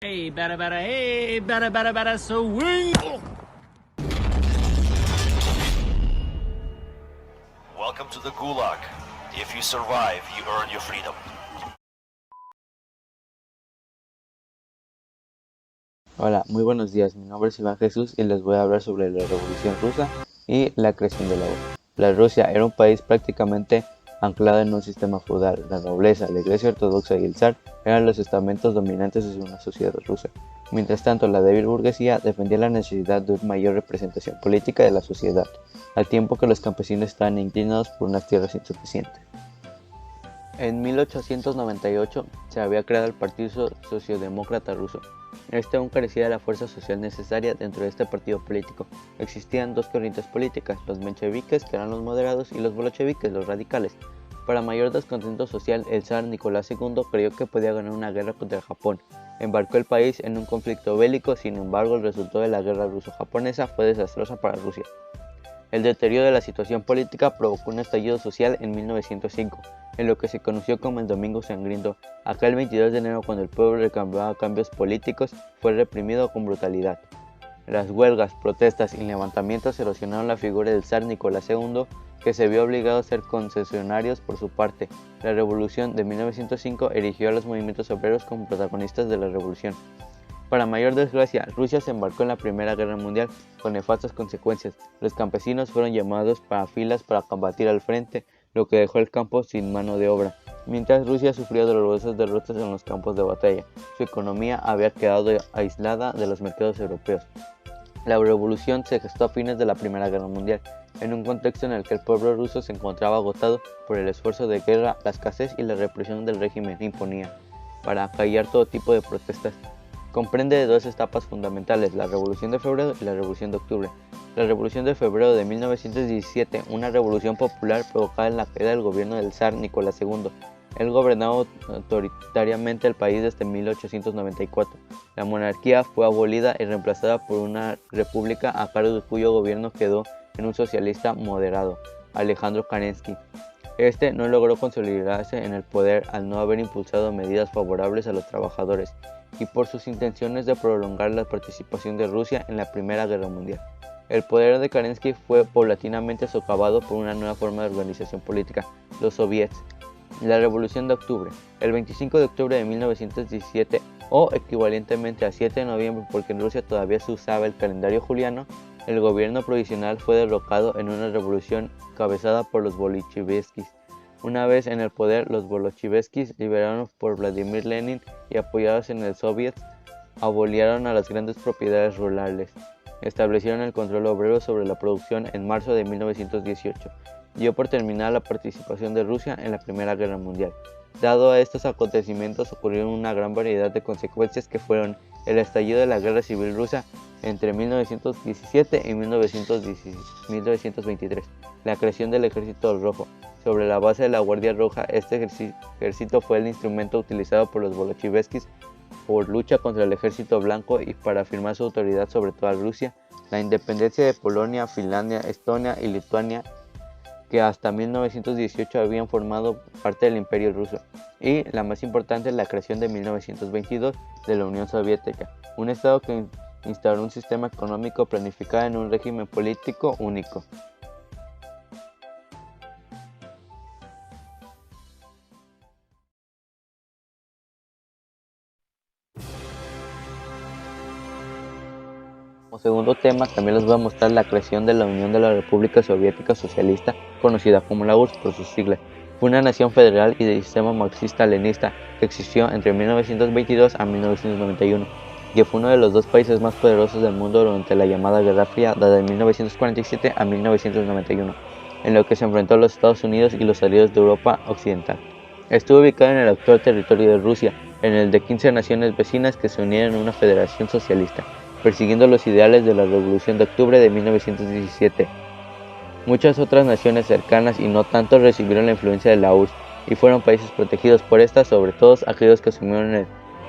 Hey, better, swing! Welcome to the Gulag. If you survive, you earn your freedom. Hola, muy buenos días. Mi nombre es Iván Jesús y les voy a hablar sobre la Revolución Rusa y la creación de la URSS. La Rusia era un país prácticamente anclado en un sistema feudal. La nobleza, la Iglesia Ortodoxa y el zar eran los estamentos dominantes de una sociedad rusa. Mientras tanto, la débil burguesía defendía la necesidad de una mayor representación política de la sociedad, al tiempo que los campesinos estaban inclinados por unas tierras insuficientes. En 1898 se había creado el Partido Socialdemócrata Ruso. Este aún carecía de la fuerza social necesaria dentro de este partido político. Existían dos corrientes políticas, los mencheviques, que eran los moderados, y los bolcheviques, los radicales. Para mayor descontento social, el zar Nicolás II creyó que podía ganar una guerra contra Japón. Embarcó el país en un conflicto bélico, sin embargo el resultado de la guerra ruso-japonesa fue desastrosa para Rusia. El deterioro de la situación política provocó un estallido social en 1905, en lo que se conoció como el Domingo Sangriento. Aquel 22 de enero, cuando el pueblo reclamaba cambios políticos, fue reprimido con brutalidad. Las huelgas, protestas y levantamientos erosionaron la figura del zar Nicolás II, que se vio obligado a ser concesionarios por su parte. La revolución de 1905 erigió a los movimientos obreros como protagonistas de la revolución. Para mayor desgracia, Rusia se embarcó en la Primera Guerra Mundial con nefastas consecuencias. Los campesinos fueron llamados para filas para combatir al frente, lo que dejó el campo sin mano de obra. Mientras Rusia sufrió dolorosas derrotas en los campos de batalla, su economía había quedado aislada de los mercados europeos. La revolución se gestó a fines de la Primera Guerra Mundial, en un contexto en el que el pueblo ruso se encontraba agotado por el esfuerzo de guerra, la escasez y la represión del régimen imponía, para acallar todo tipo de protestas. Comprende de dos etapas fundamentales, la Revolución de Febrero y la Revolución de Octubre. La Revolución de Febrero de 1917, una revolución popular provocada en la caída del gobierno del zar Nicolás II. Él gobernaba autoritariamente el país desde 1894. La monarquía fue abolida y reemplazada por una república a cargo de cuyo gobierno quedó en un socialista moderado, Alejandro Kerensky. Este no logró consolidarse en el poder al no haber impulsado medidas favorables a los trabajadores y por sus intenciones de prolongar la participación de Rusia en la Primera Guerra Mundial. El poder de Kerensky fue paulatinamente socavado por una nueva forma de organización política, los soviets. La Revolución de Octubre. El 25 de octubre de 1917, o equivalentemente a 7 de noviembre porque en Rusia todavía se usaba el calendario juliano, el gobierno provisional fue derrocado en una revolución encabezada por los bolcheviques. Una vez en el poder, los bolcheviques, liderados por Vladimir Lenin y apoyados en el Soviet, abolieron a las grandes propiedades rurales. Establecieron el control obrero sobre la producción en marzo de 1918. Dio por terminada la participación de Rusia en la Primera Guerra Mundial. Dado a estos acontecimientos, ocurrieron una gran variedad de consecuencias que fueron el estallido de la Guerra Civil Rusa entre 1917 y 1923, la creación del Ejército Rojo. Sobre la base de la Guardia Roja, este ejército fue el instrumento utilizado por los bolcheviques por lucha contra el Ejército Blanco y para afirmar su autoridad sobre toda Rusia, la independencia de Polonia, Finlandia, Estonia y Lituania, que hasta 1918 habían formado parte del Imperio Ruso, y la más importante, la creación de 1922 de la Unión Soviética, un estado que instauró un sistema económico planificado en un régimen político único. Como segundo tema, también les voy a mostrar la creación de la Unión de la República Soviética Socialista, conocida como la URSS por sus siglas. Fue una nación federal y de sistema marxista-leninista que existió entre 1922 a 1991, y fue uno de los dos países más poderosos del mundo durante la llamada Guerra Fría, desde 1947 a 1991, en lo que se enfrentó a los Estados Unidos y los aliados de Europa Occidental. Estuvo ubicado en el actual territorio de Rusia, en el de 15 naciones vecinas que se unieron en una federación socialista, persiguiendo los ideales de la Revolución de Octubre de 1917. Muchas otras naciones cercanas y no tanto recibieron la influencia de la URSS y fueron países protegidos por esta, sobre todo aquellos que asumieron el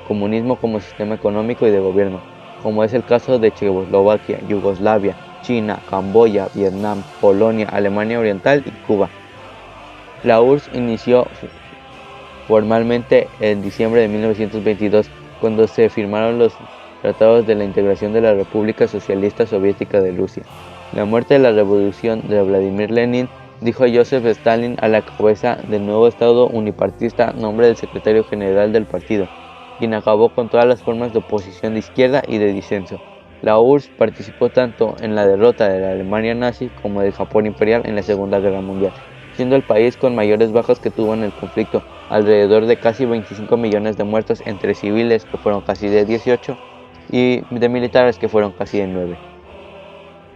comunismo como sistema económico y de gobierno, como es el caso de Checoslovaquia, Yugoslavia, China, Camboya, Vietnam, Polonia, Alemania Oriental y Cuba. La URSS inició formalmente en diciembre de 1922 cuando se firmaron los tratados de la integración de la República Socialista Soviética de Rusia. La muerte de la revolución de Vladimir Lenin dijo a Joseph Stalin a la cabeza del nuevo Estado unipartista nombre del secretario general del partido, quien acabó con todas las formas de oposición de izquierda y de disenso. La URSS participó tanto en la derrota de la Alemania nazi como del Japón imperial en la Segunda Guerra Mundial, siendo el país con mayores bajas que tuvo en el conflicto, alrededor de casi 25 millones de muertos entre civiles, que fueron casi de 18, y de militares, que fueron casi de 9.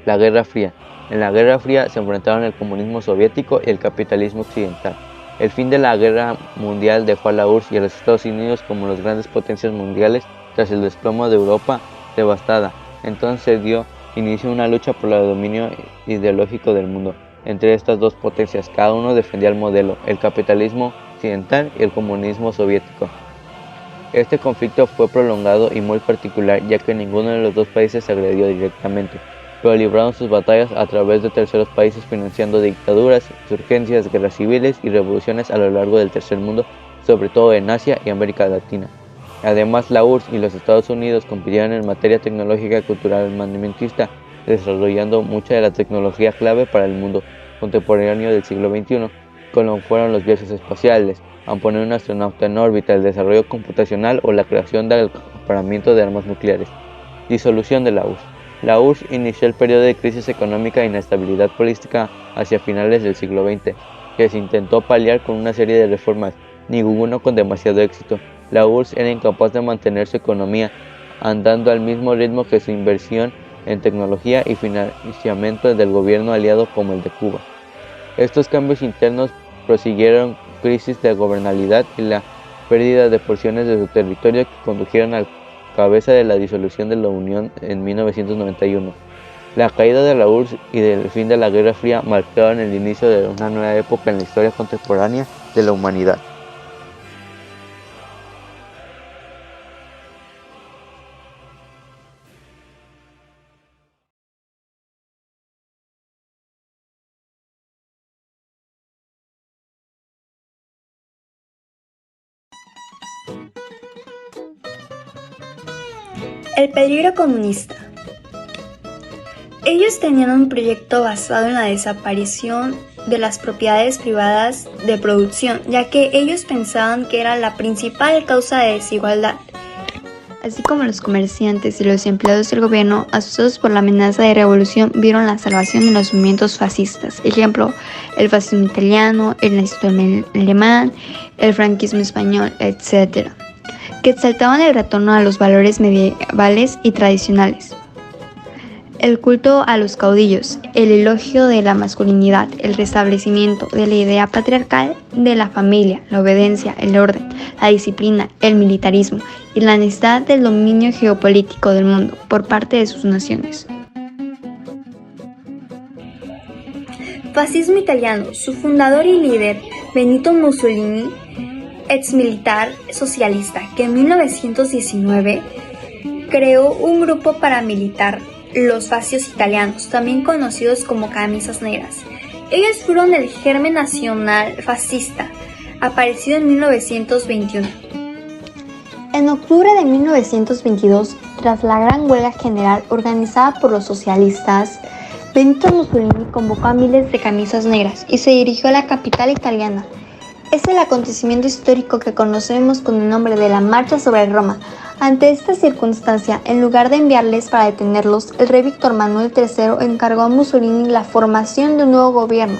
La Guerra Fría. En la Guerra Fría se enfrentaron el comunismo soviético y el capitalismo occidental. El fin de la Guerra Mundial dejó a la URSS y a los Estados Unidos como las grandes potencias mundiales tras el desplomo de Europa devastada. Entonces se dio inicio a una lucha por el dominio ideológico del mundo entre estas dos potencias. Cada uno defendía el modelo, el capitalismo occidental y el comunismo soviético. Este conflicto fue prolongado y muy particular, ya que ninguno de los dos países se agredió directamente, pero libraron sus batallas a través de terceros países financiando dictaduras, insurgencias, guerras civiles y revoluciones a lo largo del tercer mundo, sobre todo en Asia y América Latina. Además, la URSS y los Estados Unidos compitieron en materia tecnológica y cultural armamentista, desarrollando mucha de la tecnología clave para el mundo contemporáneo del siglo XXI, como fueron los viajes espaciales, a poner un astronauta en órbita, el desarrollo computacional o la creación del acaparamiento de armas nucleares. Disolución de la URSS. La URSS inició el periodo de crisis económica e inestabilidad política hacia finales del siglo XX, que se intentó paliar con una serie de reformas, ninguno con demasiado éxito. La URSS era incapaz de mantener su economía andando al mismo ritmo que su inversión en tecnología y financiamiento del gobierno aliado como el de Cuba. Estos cambios internos prosiguieron crisis de gobernabilidad y la pérdida de porciones de su territorio que condujeron a la cabeza de la disolución de la Unión en 1991. La caída de la URSS y el fin de la Guerra Fría marcaron el inicio de una nueva época en la historia contemporánea de la humanidad. El peligro comunista. Ellos tenían un proyecto basado en la desaparición de las propiedades privadas de producción, ya que ellos pensaban que era la principal causa de desigualdad. Así como los comerciantes y los empleados del gobierno, asustados por la amenaza de revolución, vieron la salvación en los movimientos fascistas. Ejemplo, el fascismo italiano, el nazismo alemán, el franquismo español, etc., que exaltaban el retorno a los valores medievales y tradicionales. El culto a los caudillos, el elogio de la masculinidad, el restablecimiento de la idea patriarcal de la familia, la obediencia, el orden, la disciplina, el militarismo y la necesidad del dominio geopolítico del mundo por parte de sus naciones. Fascismo italiano. Su fundador y líder, Benito Mussolini, exmilitar socialista, que en 1919 creó un grupo paramilitar, los fascios italianos, también conocidos como camisas negras. Ellos fueron el germen nacional fascista, aparecido en 1921. En octubre de 1922, tras la gran huelga general organizada por los socialistas, Benito Mussolini convocó a miles de camisas negras y se dirigió a la capital italiana. Es el acontecimiento histórico que conocemos con el nombre de la Marcha sobre Roma. Ante esta circunstancia, en lugar de enviarles para detenerlos, el rey Víctor Manuel III encargó a Mussolini la formación de un nuevo gobierno.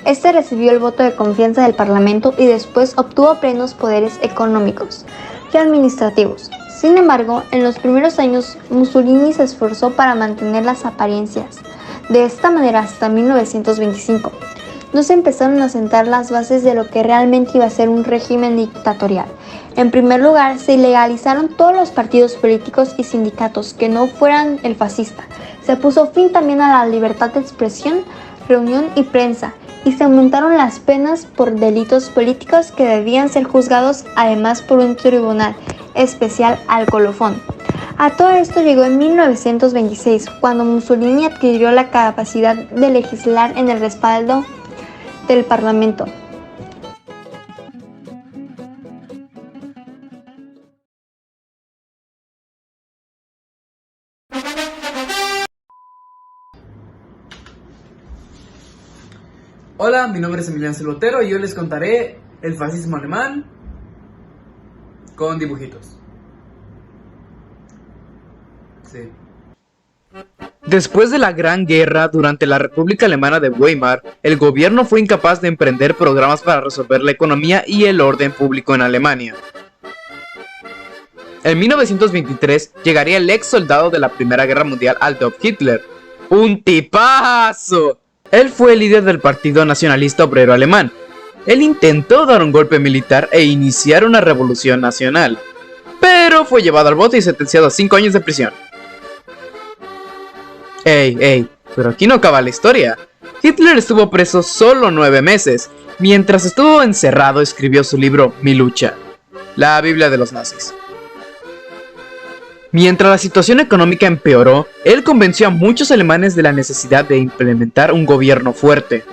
Este recibió el voto de confianza del Parlamento y después obtuvo plenos poderes económicos y administrativos. Sin embargo, en los primeros años, Mussolini se esforzó para mantener las apariencias. De esta manera, hasta 1925, no se empezaron a sentar las bases de lo que realmente iba a ser un régimen dictatorial. En primer lugar, se ilegalizaron todos los partidos políticos y sindicatos que no fueran el fascista. Se puso fin también a la libertad de expresión, reunión y prensa, y se aumentaron las penas por delitos políticos que debían ser juzgados además por un tribunal especial al colofón. A todo esto llegó en 1926, cuando Mussolini adquirió la capacidad de legislar en el respaldo del Parlamento. Hola, mi nombre es Emiliano Silotero y yo les contaré el fascismo alemán con dibujitos. Sí. Después de la Gran Guerra, durante la República Alemana de Weimar, el gobierno fue incapaz de emprender programas para resolver la economía y el orden público en Alemania. En 1923 llegaría el ex soldado de la Primera Guerra Mundial, Adolf Hitler. ¡Un tipazo! Él fue el líder del Partido Nacionalista Obrero Alemán. Él intentó dar un golpe militar e iniciar una revolución nacional, pero fue llevado al bote y sentenciado a 5 años de prisión. Ey, pero aquí no acaba la historia. Hitler estuvo preso solo 9 meses. Mientras estuvo encerrado, escribió su libro Mi lucha, la Biblia de los nazis. Mientras la situación económica empeoró, él convenció a muchos alemanes de la necesidad de implementar un gobierno fuerte.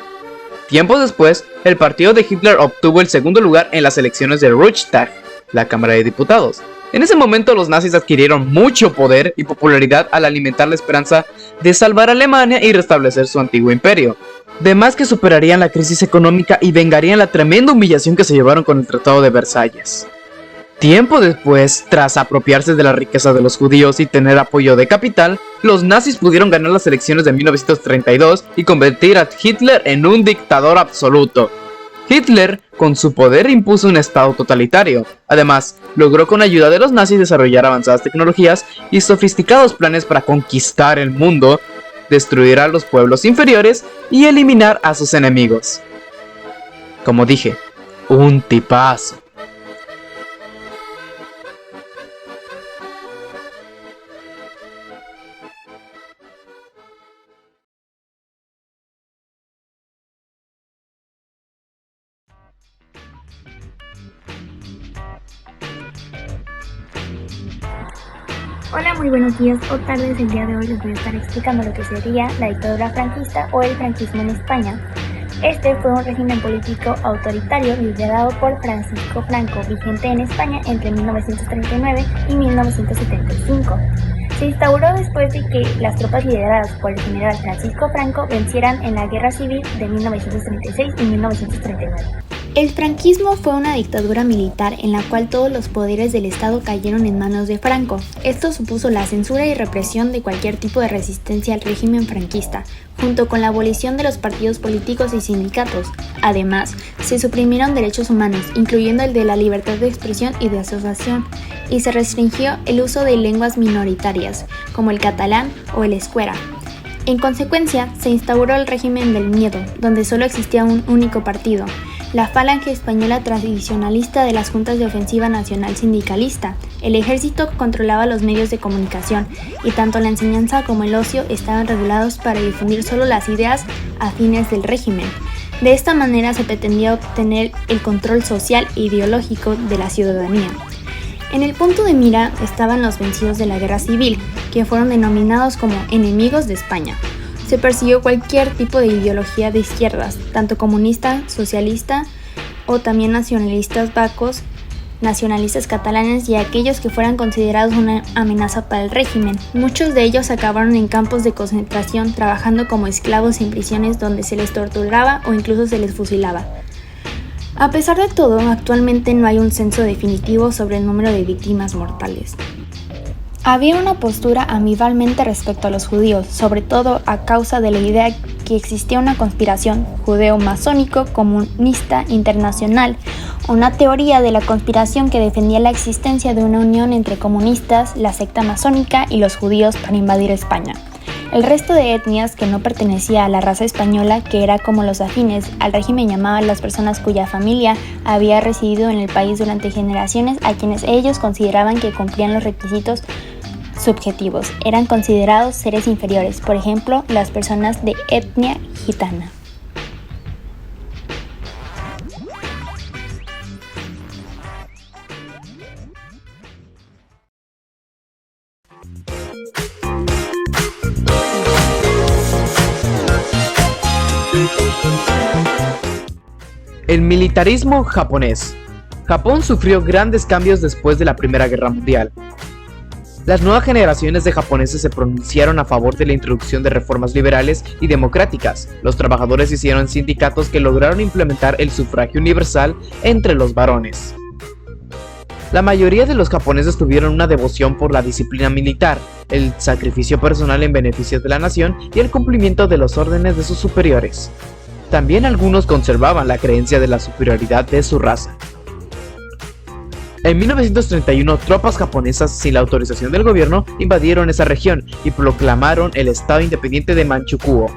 Tiempo después, el partido de Hitler obtuvo el segundo lugar en las elecciones del Reichstag, la Cámara de Diputados. En ese momento los nazis adquirieron mucho poder y popularidad al alimentar la esperanza de salvar a Alemania y restablecer su antiguo imperio. Además que superarían la crisis económica y vengarían la tremenda humillación que se llevaron con el Tratado de Versalles. Tiempo después, tras apropiarse de la riqueza de los judíos y tener apoyo de capital, los nazis pudieron ganar las elecciones de 1932 y convertir a Hitler en un dictador absoluto. Hitler, con su poder, impuso un estado totalitario. Además, logró con ayuda de los nazis desarrollar avanzadas tecnologías y sofisticados planes para conquistar el mundo, destruir a los pueblos inferiores y eliminar a sus enemigos. Como dije, un tipazo. Hola, muy buenos días o tardes. El día de hoy les voy a estar explicando lo que sería la dictadura franquista o el franquismo en España. Este fue un régimen político autoritario liderado por Francisco Franco, vigente en España entre 1939 y 1975. Se instauró después de que las tropas lideradas por el general Francisco Franco vencieran en la Guerra Civil de 1936 y 1939. El franquismo fue una dictadura militar en la cual todos los poderes del Estado cayeron en manos de Franco. Esto supuso la censura y represión de cualquier tipo de resistencia al régimen franquista, junto con la abolición de los partidos políticos y sindicatos. Además, se suprimieron derechos humanos, incluyendo el de la libertad de expresión y de asociación, y se restringió el uso de lenguas minoritarias, como el catalán o el euskera. En consecuencia, se instauró el régimen del miedo, donde solo existía un único partido, la Falange Española Tradicionalista de las Juntas de Ofensiva Nacional Sindicalista. El ejército controlaba los medios de comunicación y tanto la enseñanza como el ocio estaban regulados para difundir solo las ideas afines del régimen. De esta manera se pretendía obtener el control social e ideológico de la ciudadanía. En el punto de mira estaban los vencidos de la Guerra Civil, que fueron denominados como enemigos de España. Se persiguió cualquier tipo de ideología de izquierdas, tanto comunista, socialista o también nacionalistas vascos, nacionalistas catalanes y aquellos que fueran considerados una amenaza para el régimen. Muchos de ellos acabaron en campos de concentración trabajando como esclavos en prisiones donde se les torturaba o incluso se les fusilaba. A pesar de todo, actualmente no hay un censo definitivo sobre el número de víctimas mortales. Había una postura ambivalente respecto a los judíos, sobre todo a causa de la idea que existía una conspiración judeo-masónico-comunista internacional, una teoría de la conspiración que defendía la existencia de una unión entre comunistas, la secta masónica y los judíos para invadir España. El resto de etnias que no pertenecía a la raza española, que era como los afines al régimen, llamaban a las personas cuya familia había residido en el país durante generaciones, a quienes ellos consideraban que cumplían los requisitos subjetivos. Eran considerados seres inferiores, por ejemplo, las personas de etnia gitana. El militarismo japonés. Japón sufrió grandes cambios después de la Primera Guerra Mundial. Las nuevas generaciones de japoneses se pronunciaron a favor de la introducción de reformas liberales y democráticas. Los trabajadores hicieron sindicatos que lograron implementar el sufragio universal entre los varones. La mayoría de los japoneses tuvieron una devoción por la disciplina militar, el sacrificio personal en beneficio de la nación y el cumplimiento de las órdenes de sus superiores. También algunos conservaban la creencia de la superioridad de su raza. En 1931, tropas japonesas sin la autorización del gobierno invadieron esa región y proclamaron el estado independiente de Manchukuo.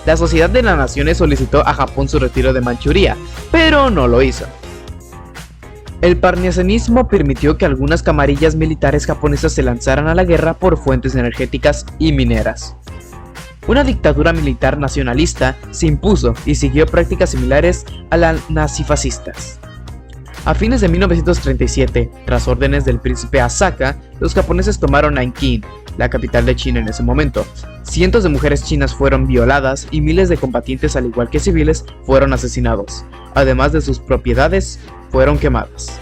La Sociedad de las Naciones solicitó a Japón su retiro de Manchuria, pero no lo hizo. El parnasianismo permitió que algunas camarillas militares japonesas se lanzaran a la guerra por fuentes energéticas y mineras. Una dictadura militar nacionalista se impuso y siguió prácticas similares a las nazifascistas. A fines de 1937, tras órdenes del príncipe Asaka, los japoneses tomaron Nankín, la capital de China en ese momento. Cientos de mujeres chinas fueron violadas y miles de combatientes, al igual que civiles, fueron asesinados. Además de sus propiedades, fueron quemadas.